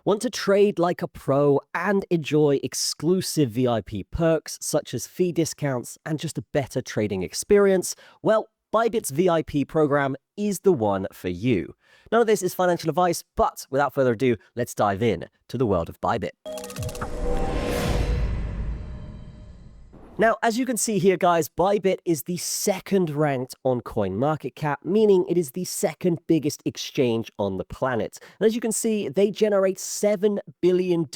Want to trade like a pro and enjoy exclusive VIP perks such as fee discounts and just a better trading experience? Well, Bybit's VIP program is the one for you. None of this is financial advice, but without further ado, let's dive in to the world of Bybit. Now, as you can see here, guys, Bybit is the second ranked on CoinMarketCap, meaning it is the second biggest exchange on the planet. And as you can see, they generate $7 billion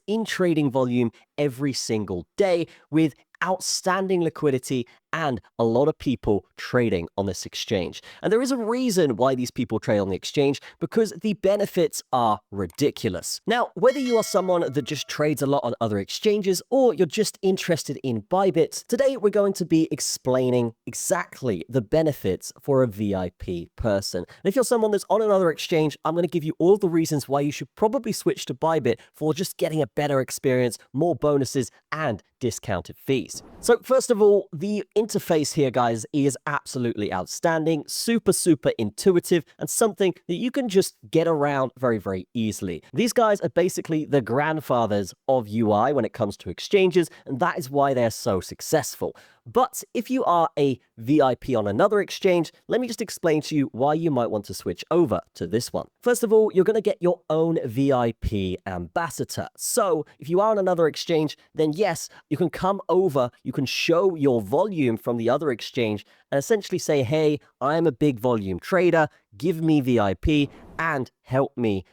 in trading volume every single day with outstanding liquidity and a lot of people trading on this exchange. And there is a reason why these people trade on the exchange, because the benefits are ridiculous. Now, whether you are someone that just trades a lot on other exchanges or you're just interested in Bybit, today we're going to be explaining exactly the benefits for a VIP person. And if you're someone that's on another exchange, I'm going to give you all the reasons why you should probably switch to Bybit for just getting a better experience, more bonuses, and discounted fees. So first of all, the interface here, guys, is absolutely outstanding, super intuitive, and something that you can just get around very easily. These guys are basically the grandfathers of UI when it comes to exchanges, and that is why they're so successful. But if you are a VIP on another exchange, let me just explain to you why you might want to switch over to this one. First of all, you're going to get your own VIP ambassador. So if you are on another exchange, then yes, you can come over, you can show your volume from the other exchange and essentially say, hey, I am a big volume trader, give me VIP and help me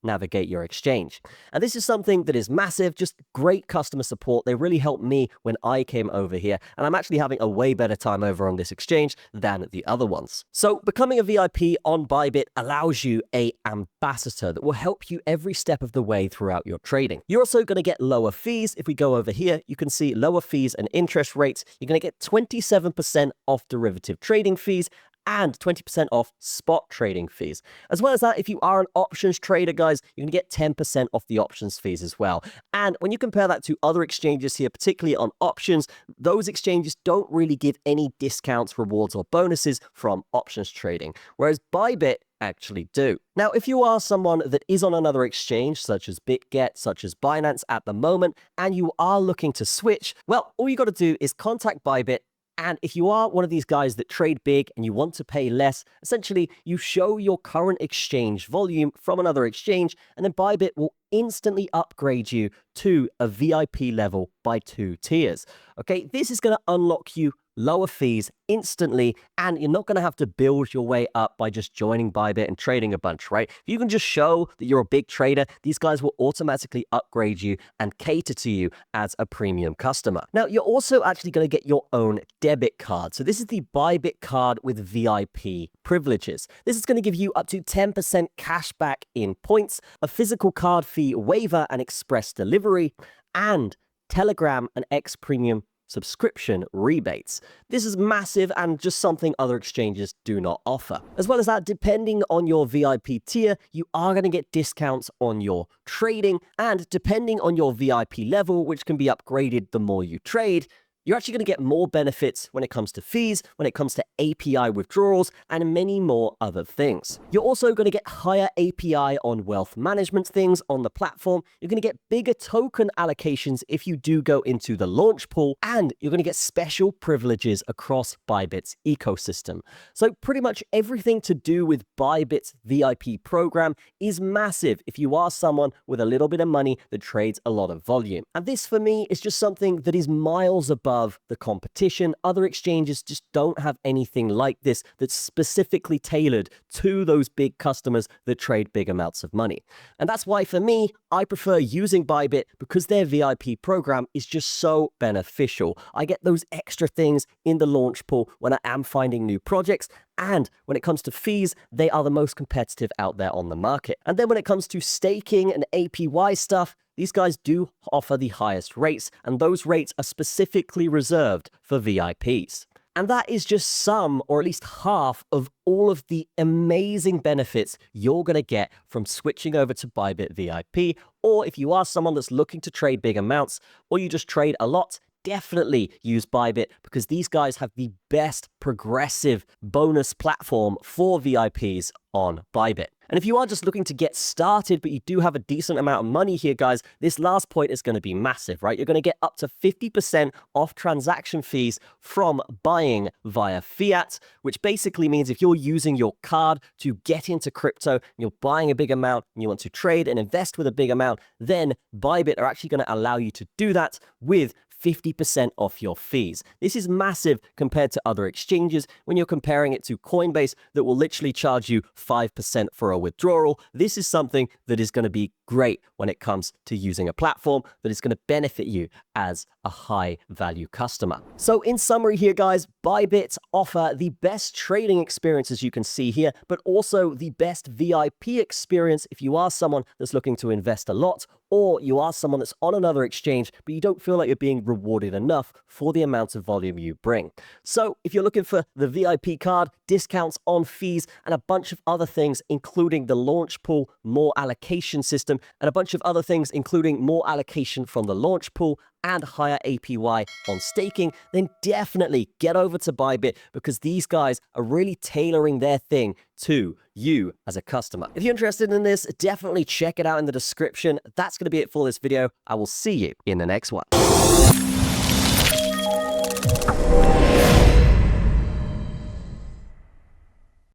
navigate your exchange. And this is something that is massive, just great customer support. They really helped me when I came over here, and I'm actually having a way better time over on this exchange than the other ones. So becoming a VIP on Bybit allows you an ambassador that will help you every step of the way throughout your trading. You're also going to get lower fees. If we go over here, you can see lower fees and interest rates. You're going to get 27% off derivative trading fees and 20% off spot trading fees. As well as that, if you are an options trader, guys, you're going to get 10% off the options fees as well. And when you compare that to other exchanges here, particularly on options, those exchanges don't really give any discounts, rewards, or bonuses from options trading, whereas Bybit actually do. Now, if you are someone that is on another exchange, such as BitGet, such as Binance at the moment, and you are looking to switch, well, all you got to do is contact Bybit. And if you are one of these guys that trade big and you want to pay less, essentially you show your current exchange volume from another exchange, and then Bybit will instantly upgrade you to a VIP level by 2 tiers. Okay, this is going to unlock you lower fees instantly, and you're not going to have to build your way up by just joining Bybit and trading a bunch, right? If you can just show that you're a big trader, these guys will automatically upgrade you and cater to you as a premium customer. Now, you're also actually going to get your own debit card. So this is the Bybit card with VIP privileges. This is going to give you up to 10% cash back in points, a physical card fee waiver and express delivery, and Telegram and X Premium subscription rebates. This is massive and just something other exchanges do not offer. As well as that, depending on your VIP tier, you are going to get discounts on your trading, and depending on your VIP level, which can be upgraded the more you trade, you're actually going to get more benefits when it comes to fees, when it comes to API withdrawals, and many more other things. You're also going to get higher API on wealth management things on the platform. You're going to get bigger token allocations if you do go into the launch pool, and you're going to get special privileges across Bybit's ecosystem. So pretty much everything to do with Bybit's VIP program is massive if you are someone with a little bit of money that trades a lot of volume. And this for me is just something that is miles above the competition. Other exchanges just don't have anything like this that's specifically tailored to those big customers that trade big amounts of money. And that's why for me, I prefer using Bybit, because their VIP program is just so beneficial. I get those extra things in the launch pool when I am finding new projects, and when it comes to fees, they are the most competitive out there on the market. And then when it comes to staking and APY stuff, these guys do offer the highest rates, and those rates are specifically reserved for VIPs. And that is just some, or at least half, of all of the amazing benefits you're going to get from switching over to Bybit VIP. Or if you are someone that's looking to trade big amounts, or you just trade a lot, definitely use Bybit because these guys have the best progressive bonus platform for VIPs on Bybit. And if you are just looking to get started, but you do have a decent amount of money here, guys, this last point is going to be massive, right? You're going to get up to 50% off transaction fees from buying via fiat, which basically means if you're using your card to get into crypto, and you're buying a big amount, and you want to trade and invest with a big amount, then Bybit are actually going to allow you to do that with 50% off your fees. This is massive compared to other exchanges. When you're comparing it to Coinbase that will literally charge you 5% for a withdrawal, this is something that is going to be great when it comes to using a platform that is going to benefit you as a high value customer. So in summary here, guys, Bybit offer the best trading experience as you can see here, but also the best VIP experience if you are someone that's looking to invest a lot, or you are someone that's on another exchange, but you don't feel like you're being rewarded enough for the amount of volume you bring. So if you're looking for the VIP card, discounts on fees, and a bunch of other things, including the launch pool, more allocation system, and a bunch of other things, including more allocation from the launch pool and higher APY on staking, then definitely get over to Bybit because these guys are really tailoring their thing to you as a customer. If you're interested in this, definitely check it out in the description. That's going to be it for this video. I will see you in the next one.